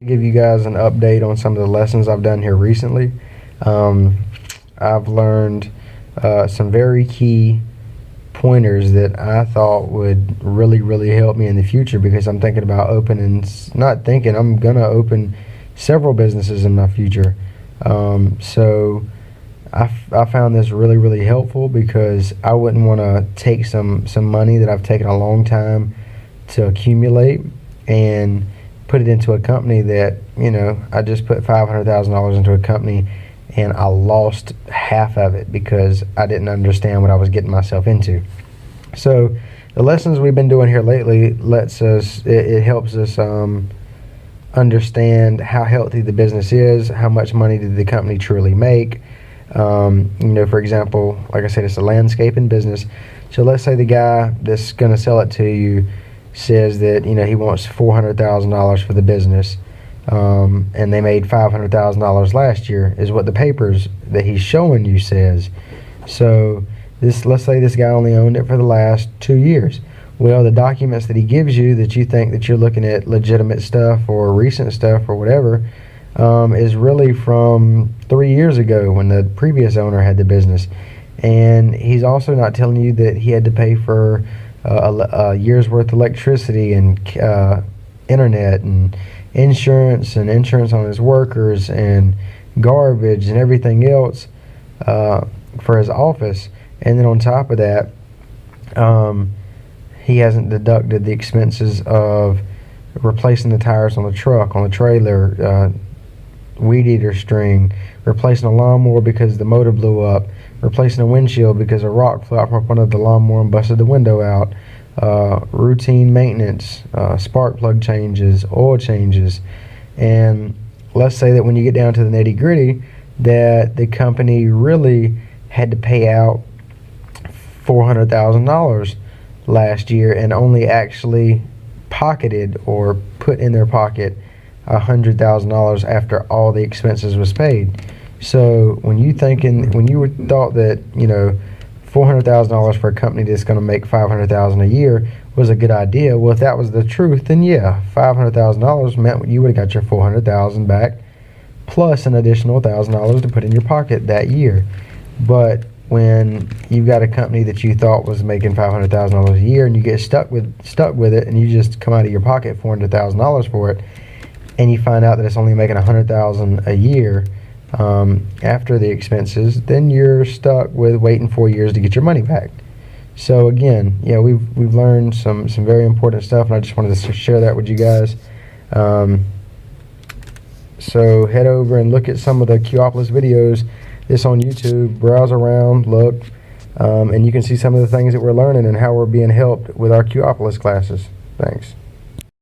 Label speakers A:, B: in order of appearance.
A: Give you guys an update on some of the lessons I've done here recently. I've learned some very key pointers that I thought would really help me in the future, because I'm thinking about opening, not thinking, I'm gonna open several businesses in my future. So I found this really helpful, because I wouldn't want to take some money that I've taken a long time to accumulate and put it into a company that, I just put $500,000 into a company and I lost half of it because I didn't understand what I was getting myself into. So the lessons we've been doing here lately it helps us understand how healthy the business is, how much money did the company truly make. For example, like I said, it's a landscaping business. So let's say the guy that's going to sell it to you says that he wants $400,000 for the business, and they made $500,000 last year, is what the papers that he's showing you says. So let's say this guy only owned it for the last 2 years. Well, the documents that he gives you that you think that you're looking at legitimate stuff or recent stuff or whatever, is really from 3 years ago when the previous owner had the business. And he's also not telling you that he had to pay for a year's worth of electricity and internet and insurance on his workers and garbage and everything else for his office. And then on top of that, he hasn't deducted the expenses of replacing the tires on the truck, on the trailer, weed eater string, replacing a lawnmower because the motor blew up, replacing a windshield because a rock flew out from under the lawnmower and busted the window out, routine maintenance, spark plug changes, oil changes. And let's say that when you get down to the nitty gritty, that the company really had to pay out $400,000 last year and only actually pocketed or put in their pocket $100,000 after all the expenses was paid. So when you thought that $400,000 for a company that's going to make $500,000 a year was a good idea, well, if that was the truth, then yeah, $500,000 meant you would have got your $400,000 back plus an additional $1,000 to put in your pocket that year. But when you've got a company that you thought was making $500,000 a year and you get stuck with it, and you just come out of your pocket $400,000 for it, and you find out that it's only making $100,000 a year after the expenses, then you're stuck with waiting 4 years to get your money back. So again, we've learned some very important stuff, and I just wanted to share that with you guys. So head over and look at some of the Qopolis videos. It's on YouTube. Browse around, look, and you can see some of the things that we're learning and how we're being helped with our Qopolis classes. Thanks.